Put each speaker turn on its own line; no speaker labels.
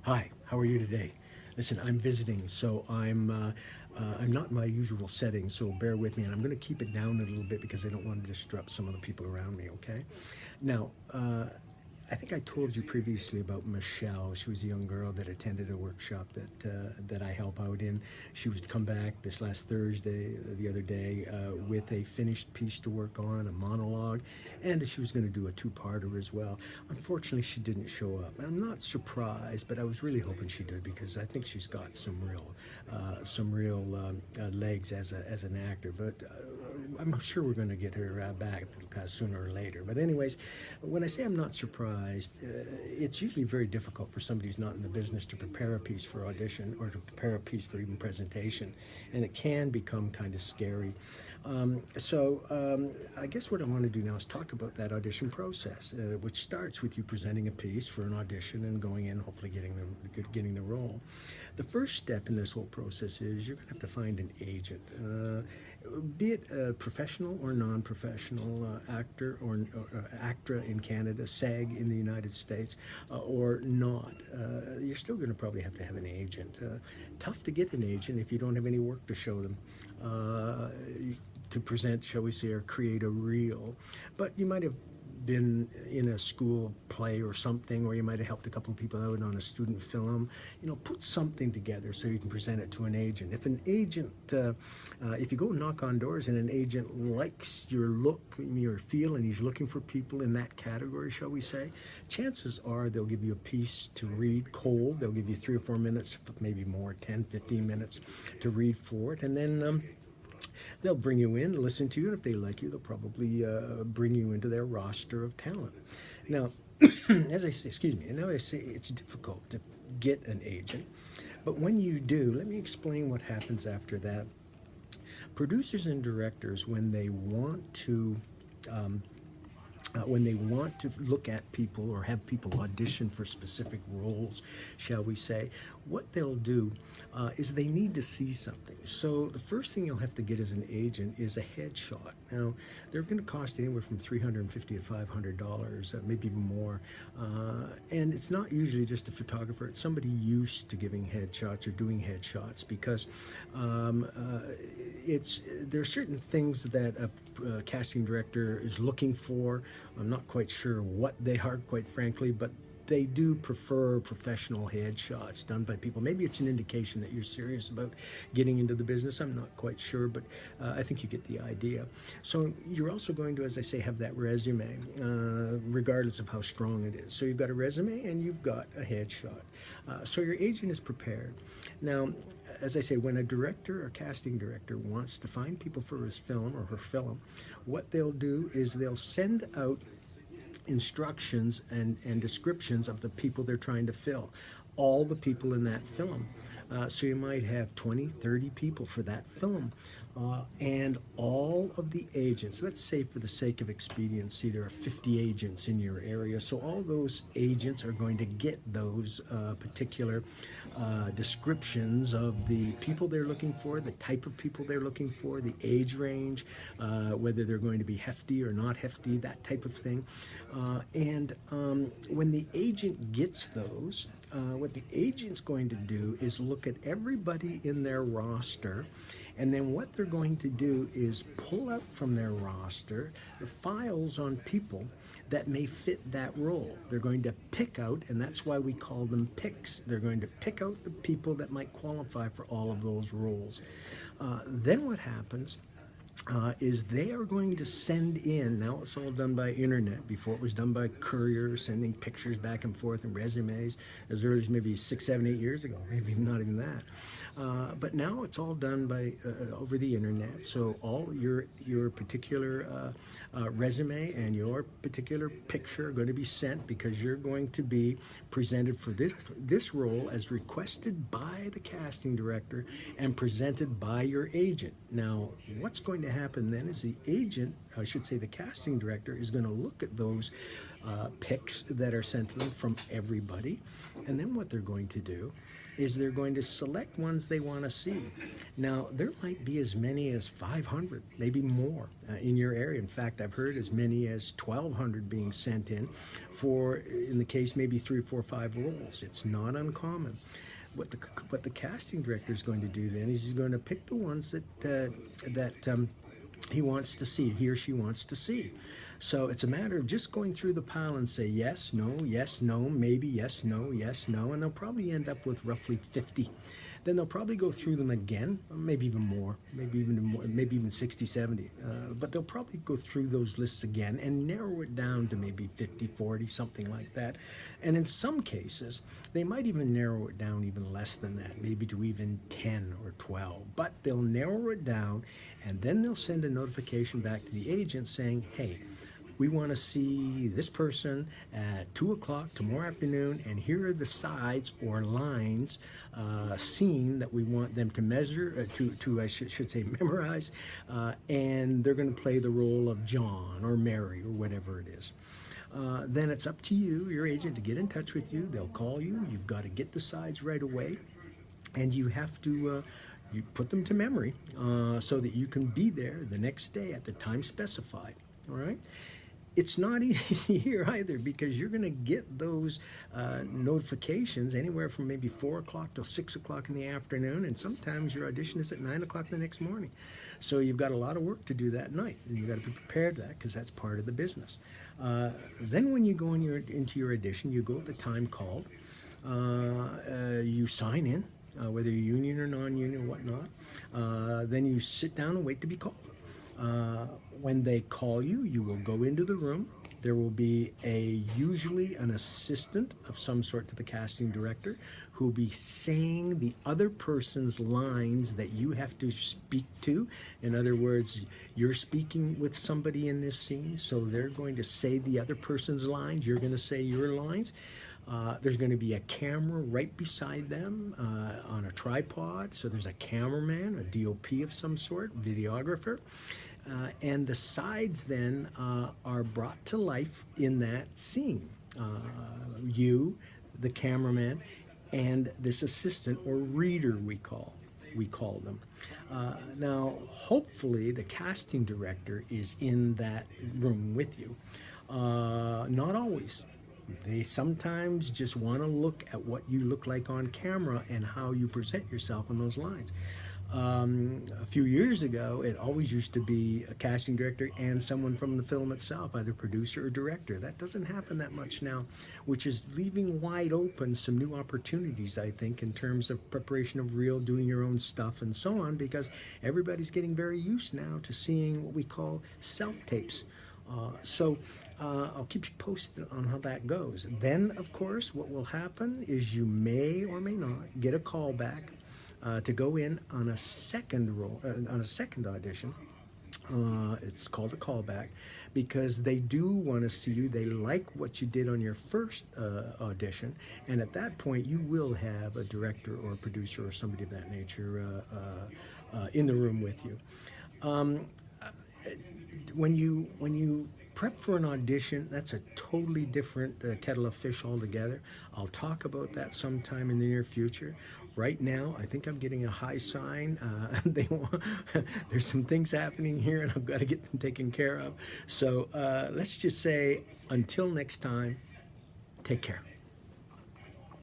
Hi, how are you today? Listen, I'm visiting, so I'm not in my usual setting, so bear with me, and I'm going to keep it down a little bit because I don't want to disrupt some of the people around me. Okay? Now, I think I told you previously about Michelle. She was a young girl that attended a workshop that I help out in. She was to come back this last Thursday, the other day, with a finished piece to work on, a monologue, and she was going to do a two-parter as well. Unfortunately, she didn't show up. I'm not surprised, but I was really hoping she did because I think she's got some real legs as an actor. But I'm sure we're going to get her back sooner or later. But anyways, when I say I'm not surprised, it's usually very difficult for somebody who's not in the business to prepare a piece for audition or to prepare a piece for even presentation, and it can become kind of scary. I guess what I want to do now is talk about that audition process, which starts with you presenting a piece for an audition and going in, hopefully getting the role. The first step in this whole process is you're going to have to find an agent. Be it a professional or non-professional actor or actor in Canada, SAG in the United States, or not, you're still going to probably have to have an agent. Tough to get an agent if you don't have any work to show them. To present, shall we say, or create a reel. But you might have been in a school play or something, or you might have helped a couple of people out on a student film. Put something together so you can present it to an agent. If you go knock on doors and an agent likes your look, your feel, and he's looking for people in that category, shall we say, chances are they'll give you a piece to read cold. They'll give you 3 or 4 minutes, maybe more, 10, 15 minutes to read for it, and then they'll bring you in, listen to you, and if they like you, they'll probably bring you into their roster of talent. Now, as I say, excuse me, and now I say it's difficult to get an agent, but when you do, let me explain what happens after that. Producers and directors, when they want to look at people or have people audition for specific roles, shall we say, what they'll do is they need to see something. So the first thing you'll have to get as an agent is a headshot. Now, they're going to cost anywhere from $350 to $500, maybe even more. And it's not usually just a photographer. It's somebody used to giving headshots or doing headshots because there are certain things that a casting director is looking for. I'm not quite sure what they are, quite frankly, but they do prefer professional headshots done by people. Maybe it's an indication that you're serious about getting into the business. I'm not quite sure, but I think you get the idea. So you're also going to, as I say, have that resume, regardless of how strong it is. So you've got a resume and you've got a headshot. So your agent is prepared. Now, as I say, when a director or casting director wants to find people for his film or her film, what they'll do is they'll send out instructions and descriptions of the people they're trying to fill, all the people in that film. So you might have 20, 30 people for that film. And all of the agents, let's say for the sake of expediency, there are 50 agents in your area. So all those agents are going to get those particular descriptions of the people they're looking for, the type of people they're looking for, the age range, whether they're going to be hefty or not hefty, that type of thing. When the agent gets those, what the agent's going to do is look at everybody in their roster, and then what they're going to do is pull out from their roster the files on people that may fit that role. They're going to pick out, and that's why we call them picks. They're going to pick out the people that might qualify for all of those roles. Then what happens is they are going to send in, now it's all done by internet. Before it was done by courier, sending pictures back and forth and resumes as early as maybe 6, 7, 8 years ago, maybe not even that. But now it's all done by over the internet. So all your particular resume and your particular picture are going to be sent because you're going to be presented for this role as requested by the casting director and presented by your agent. Now, what's going to happen then is the agent, I should say the casting director, is going to look at those picks that are sent to them from everybody. And then what they're going to do is they're going to select ones they want to see. Now, there might be as many as 500, maybe more in your area. In fact, I've heard as many as 1,200 being sent in for, in the case, maybe 3, 4, 5 roles. It's not uncommon. What the casting director is going to do then is he's going to pick the ones that he wants to see, he or she wants to see. So it's a matter of just going through the pile and say yes, no, maybe, yes, no, and they'll probably end up with roughly 50. Then they'll probably go through them again, maybe even more, maybe even 60, 70. But they'll probably go through those lists again and narrow it down to maybe 50, 40, something like that. And in some cases, they might even narrow it down even less than that, maybe to even 10 or 12. But they'll narrow it down, and then they'll send a notification back to the agent saying, hey, we want to see this person at 2 o'clock tomorrow afternoon, and here are the sides or lines seen that we want them to measure, I should say memorize, and they're going to play the role of John or Mary or whatever it is. Then it's up to you, your agent, to get in touch with you. They'll call you. You've got to get the sides right away, and you have to you put them to memory so that you can be there the next day at the time specified. All right? It's not easy here either, because you're going to get those notifications anywhere from maybe 4 o'clock till 6 o'clock in the afternoon, and sometimes your audition is at 9 o'clock the next morning. So you've got a lot of work to do that night, and you've got to be prepared for that, because that's part of the business. Then when you go into your audition, you go at the time called, you sign in, whether you're union or non-union or whatnot. Then you sit down and wait to be called. When they call you, you will go into the room. There will be usually an assistant of some sort to the casting director who will be saying the other person's lines that you have to speak to. In other words, you're speaking with somebody in this scene, so they're going to say the other person's lines. You're going to say your lines. There's going to be a camera right beside them on a tripod. So there's a cameraman, a DOP of some sort, videographer. And the sides then are brought to life in that scene. You, the cameraman, and this assistant or reader we call them. Now, hopefully the casting director is in that room with you. Not always. They sometimes just want to look at what you look like on camera and how you present yourself in those lines. A few years ago, it always used to be a casting director and someone from the film itself, either producer or director. That doesn't happen that much now, which is leaving wide open some new opportunities, I think, in terms of preparation of reel, doing your own stuff, and so on, because everybody's getting very used now to seeing what we call self-tapes. So I'll keep you posted on how that goes. Then, of course, what will happen is you may or may not get a call back to go in on a second audition. It's called a callback, because they do want to see you. They like what you did on your first audition, and at that point you will have a director or a producer or somebody of that nature in the room with you. When you prep for an audition, that's a totally different kettle of fish altogether. I'll talk about that sometime in the near future. Right now, I think I'm getting a high sign. There's some things happening here, and I've got to get them taken care of. So let's just say, until next time, take care.